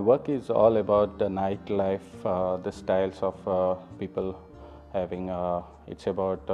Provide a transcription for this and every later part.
work is all about the nightlife, the styles of people having. It's about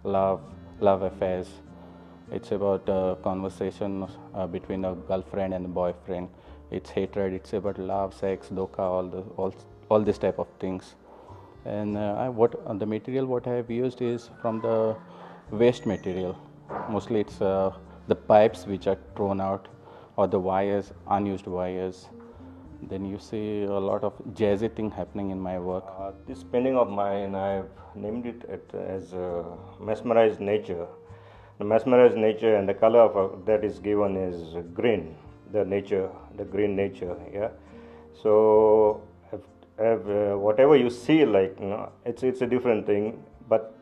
love affairs. It's about conversation between a girlfriend and a boyfriend. It's hatred. It's about love, sex, doka, all this type of things. And the material what I have used is from the waste material. Mostly it's the pipes which are thrown out, or the wires, unused wires. Then you see a lot of jazzy thing happening in my work. This painting of mine, I've named it as mesmerized nature. The mesmerized nature, and the color of that is given is green. The green nature. Yeah. So whatever you see, like, it's a different thing. But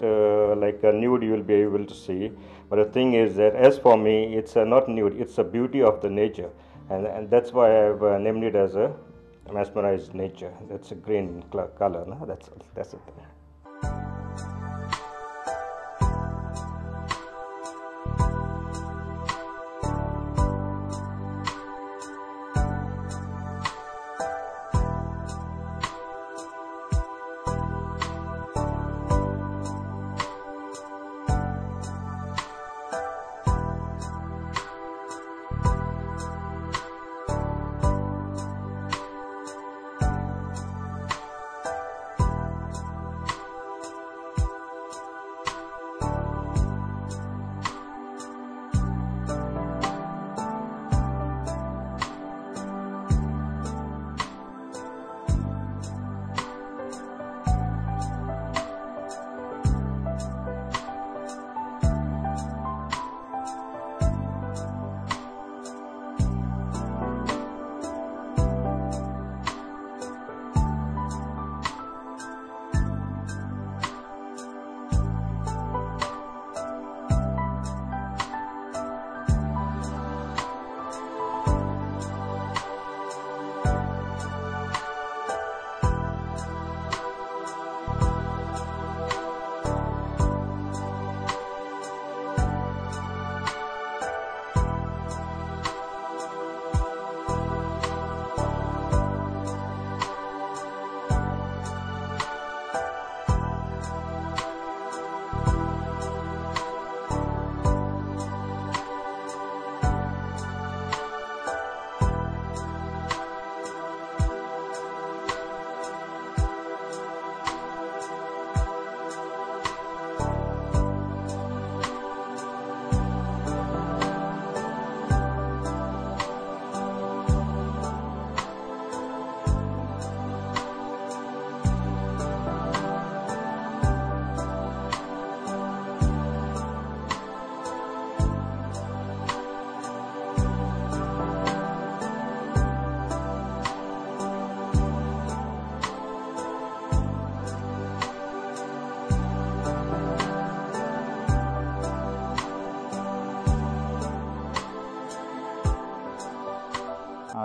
like a nude, you will be able to see. But the thing is that, as for me, it's not nude. It's a beauty of the nature, and that's why I've named it as a mesmerized nature. That's a green color. No? That's it.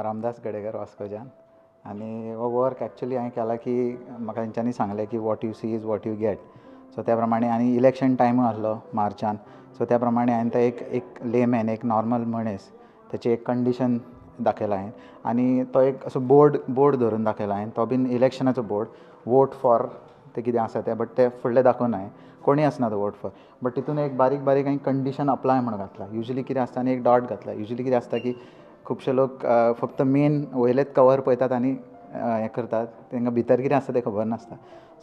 Ramdas Gadekar वास्कोच्यान आनी हो work actually हांवें केला की म्हाका तेंच्यांनी सांगलें की what you see is what you get. So त्या प्रमाणे आनी इलेक्शन टायम आसलो मार्चान, सो त्या प्रमाणे हांवें ते एक लेमॅन, एक नॉर्मल मनीस, तेची एक कंडिशन दाखयला हांवें. आनी तो एक असो बोर्ड धरून दाखयला हांवें, तो बीन इलेक्शनाचो बोर्ड, वोट फॉर ते कितें आसा तें, बट ते फुडलें दाखोवन हांवें, कोणूय आसना तो वोट फॉर. बट तितून एक बारीक हांवें कंडिशन अप्लाय म्हणून घातला. युजली कितें आसता आनी एक डॉट घातला. युजली कितें आसता की खुबशे लोक फक्त मेन वयलेच कवर पळयतात आनी हें करतात, तांकां भितर कितें आसता तें खबर नासता.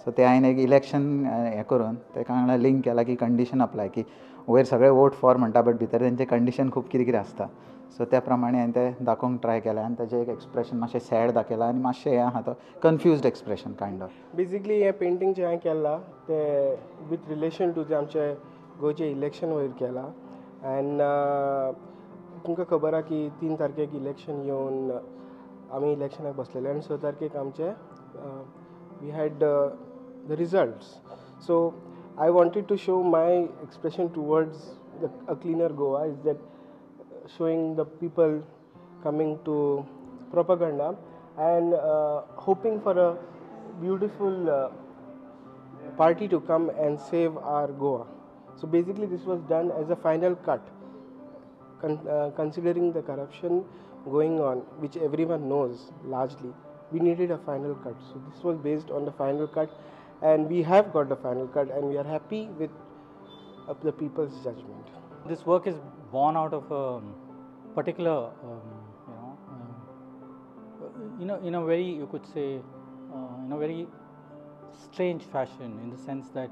सो ते हांवें एक इलेक्शन हें करून ताका वांगडा लिंक केला की कंडिशन अप्लाय, की वयर सगळे वोट फॉर म्हणटा बट भितर तेंचें कंडिशन खूब कितें कितें आसता. सो त्या प्रमाणे हांवें तें दाखोवंक ट्राय केलें आनी ताचें एक एक्सप्रेशन मातशें सॅड दाखयलां आनी मातशें हें आहा तो confused expression kind of. Basically हें पेंटींग जें हांवें केलां तें वीथ रिलेशन टू जें आमचें गोंयचें इलेक्शन वयर केलां. एन्ड तुमकां खबर आहा की 3 तारखेक इलेक्शन येवन आमी इलेक्शनाक बसलेले आनी 6 तारखेक आमचे we had the results. So I wanted to show my expression towards a cleaner Goa is that showing the people coming to propaganda and hoping for a beautiful party to come and save our Goa. So basically this was done as a final cut, considering the corruption going on, which everyone knows largely, we needed a final cut. So this was based on the final cut, and we have got the final cut, and we are happy with the people's judgment. This work is born out of a particular, in a very, you could say, in a very strange fashion, in the sense that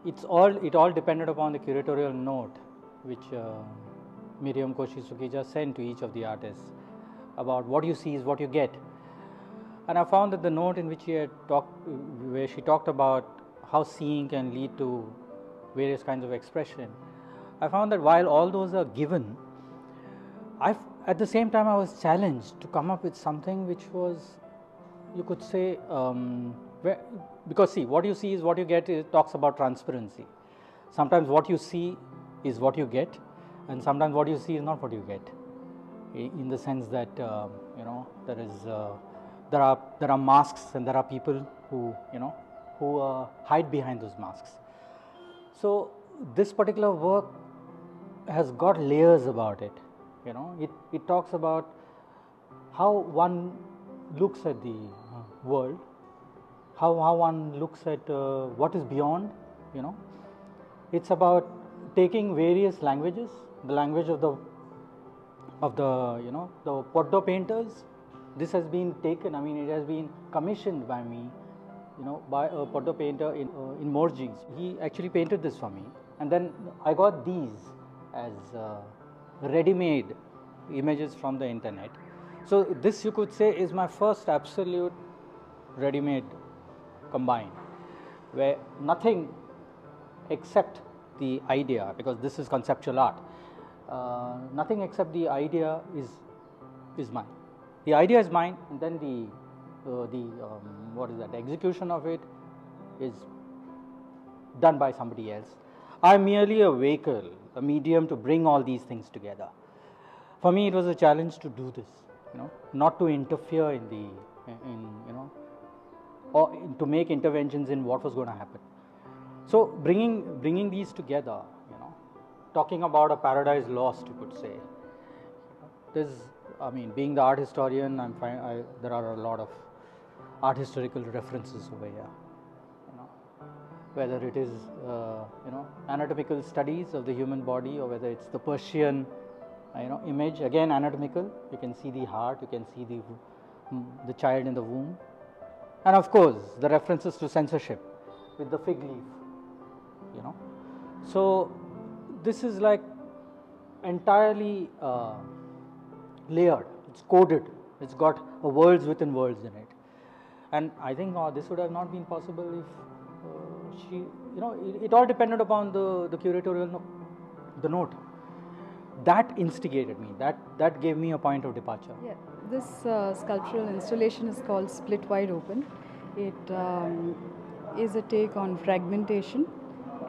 it all depended upon the curatorial note which Miriam Koshi just sent to each of the artists about what you see is what you get. And I found that the note in which where she talked about how seeing can lead to various kinds of expression, I found that while all those are given, at the same time I was challenged to come up with something which was, you could say, because see, what you see is what you get. It talks about transparency. Sometimes what you see is what you get, and sometimes what you see is not what you get. In the sense that there are masks, and there are people who hide behind those masks. So this particular work has got layers about it. It talks about how one looks at the world, how one looks at what is beyond. It's about taking various languages, the language of the Porto painters. This has been taken, it has been commissioned by me, by a Porto painter in Morges. He actually painted this for me, and then I got these as ready-made images from the internet. So this, you could say, is my first absolute ready-made combine, where nothing except the idea, because this is conceptual art, nothing except the idea is mine. The idea is mine, and then the execution of it is done by somebody else. I'm merely a vehicle, a medium to bring all these things together. For me, it was a challenge to do this, not to interfere or to make interventions in what was going to happen. So bringing these together, talking about a paradise lost, you could say. Being the art historian, there are a lot of art historical references over here. Whether it is anatomical studies of the human body, or whether it's the Persian image, again anatomical. You can see the heart, you can see the child in the womb, and of course the references to censorship with the fig leaf. So this is like entirely layered. It's coded. It's got worlds within worlds in it, and I think this would have not been possible if it all depended upon the curatorial the note. That instigated me. That gave me a point of departure. Yeah, this sculptural installation is called Split Wide Open. It is a take on fragmentation,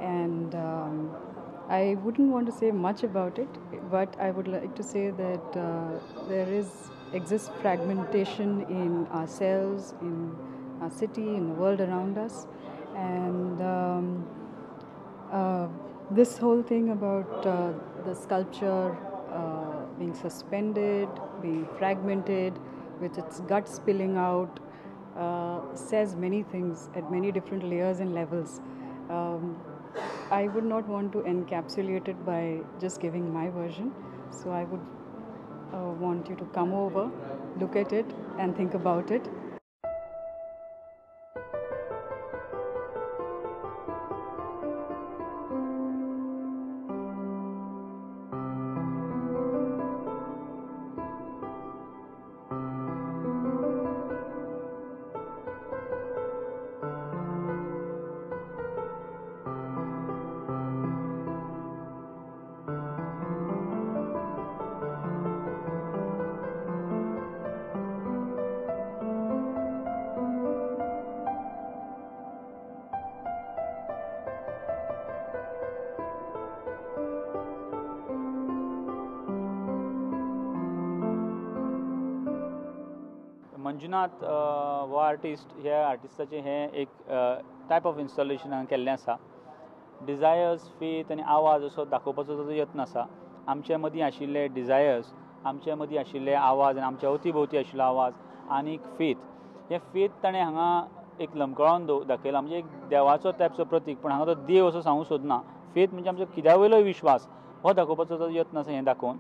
and I wouldn't want to say much about it, but I would like to say that there exists fragmentation in ourselves, in our city, in the world around us, and this whole thing about the sculpture being suspended, being fragmented, with its gut spilling out, says many things at many different layers and levels. I would not want to encapsulate it by just giving my version, so I would want you to come over, look at it and think about it. Manjunath हो artist, ह्या आर्टिस्टाचें हें एक type of installation हांवें केल्लें आसा. Desires, faith आनी आवाज असो दाखोवपाचो जो यत्न आसा. आमच्या मदीं आशिल्ले डिझायर्स आमच्या मदीं आशिल्ले आवाज आनी आमच्या अवती भोवती आशिल्लो आवाज आनी फेथ, हे फेथ ताणें हांगा एक लमकळोन दाखयला. म्हणजे एक देवाचो टायपचो प्रतीक, पण हांगा तो देव असो सांगूंक सोदना. फेथ म्हणजे आमचो कित्या वयलो विश्वास हो दाखोवपाचो तो यत्न आसा हें दाखोवन.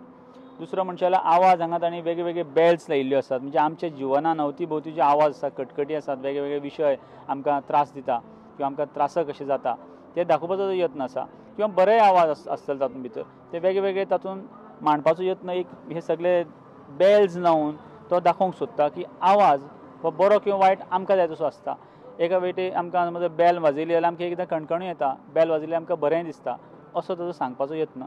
दुसरो म्हणचे जाल्यार आवाज. हांगा तांणी वेगळे वेगळे बेल्स लायिल्ल्यो आसात. म्हणजे आमच्या जिवनान अवती भोवती जे आवाज आसात, कटकटी आसात, वेगळे वेगळे विशय आमकां त्रास दिता किंवा आमकां त्रासक कशें जाता ते दाखोवपाचो जो यत्न आसा. किंवा बरे आवाज आसतले तातूंत भितर ते वेगळे वेगळे तातूंत मांडपाचो यत्न एक हे सगळे बेल्स लावन तो दाखोवंक सोदता की आवाज हो बरो किंवा वायट आमकां जाय तसो आसता. एका वेटी आमकां समज बेल वाजयली जाल्यार आमकां एकदां कणकणूय येता, बेल वाजयली आमकां बरें दिसता, असो ताचो सांगपाचो यत्न.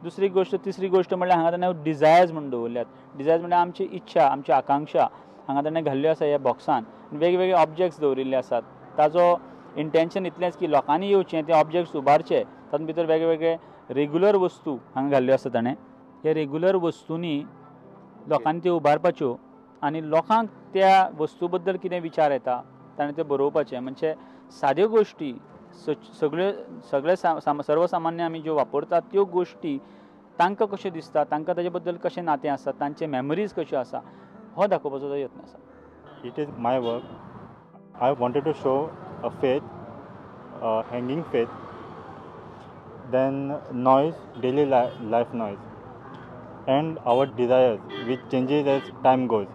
दुसरी गोश्ट, तिसरी गोश्ट म्हणल्यार हांगा ताणें डिझायर्स म्हणून दवरल्यात. डिझायर्स म्हणल्यार आमची इच्छा, आमची आकांक्षा हांगा ताणें घाल्ल्यो आसा ह्या बॉक्सान. वेगवेगळे ऑब्जेक्ट्स दवरिल्ले आसात. ताजो इंटेंशन इतलेंच की लोकांनी येवचें, ते ऑब्जेक्ट्स उबारचे. तातूंत भितर वेगळे वेगळे रेग्युलर वस्तू हांगा घाल्ल्यो आसा ताणें. हे रेग्युलर वस्तूंनी लोकांनी त्यो उबारपाच्यो आनी लोकांक त्या वस्तू बद्दल कितें विचार येता ताणें तें बरोवपाचें. म्हणजे साद्यो गोश्टी सगळे सर्वसामान्य आमी ज्यो वापरतात त्यो गोश्टी तांकां कश्यो दिसता, तांकां ताजे बद्दल कशें नातें आसा, तांचे मेमरीज कश्यो आसा हो दाखोवपाचो तो यत्न आसा. It is my work. I wanted to show a faith, hanging faith, then noise, daily life noise, and our desires, which changes as time goes.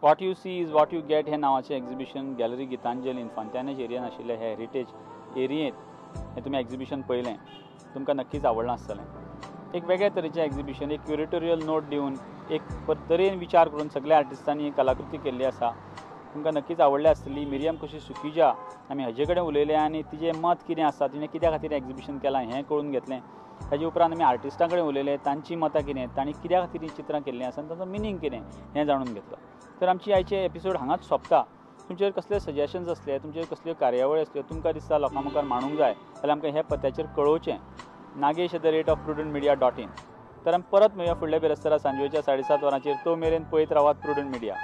What you see is what you get हे नांवाचें exhibition gallery Gitanjali इन्फांत्यानेज एरियन आशिल्ले हे heritage एरियेंत हें तुमी exhibition पळयलें, तुमकां नक्कीच आवडलां आसतलें. एक वेगळ्या तरेचें एक्झिबिशन, एक क्युरेटोरियल नोट दिवन एक तरेन विचार करून सगळ्या आर्टिस्टांनी कलाकृती केल्ली आसा. तुमकां नक्कीच आवडली आसतली. मिरियम कशी सुकिजा आमी हाजे कडेन उलयलें आनी तिजें मत कितें आसा, तिणें कित्या खातीर एक्झिबिशन केलां हें कळून घेतलें. ताजे उपरांत आमी आर्टिस्टां कडेन उलयलें, तांचीं मतां कितें, तांणी कित्या खातीर हीं चित्रां केल्लीं आसा आनी ताचो मिनींग कितें हें जाणून घेतलो. तर आमची आयचे एपिसोड हांगाच सोंपता. तुमचेर कसले सजेशन्स असले, तुमचेर कसल्यो कार्यावळी असल्यो तुमकां दिसता लोकां मुखार मांडूंक जाय जाल्यार आमकां ह्या पत्त्याचेर कळोवचें. nagesh@prudentmedia.in. तर आमी परत मेळया फुडल्या बिरेस्तारा सांजवेच्या 7:30 वरांचेर. तो मेरेन पळयत रावात प्रुडंट मिडिया.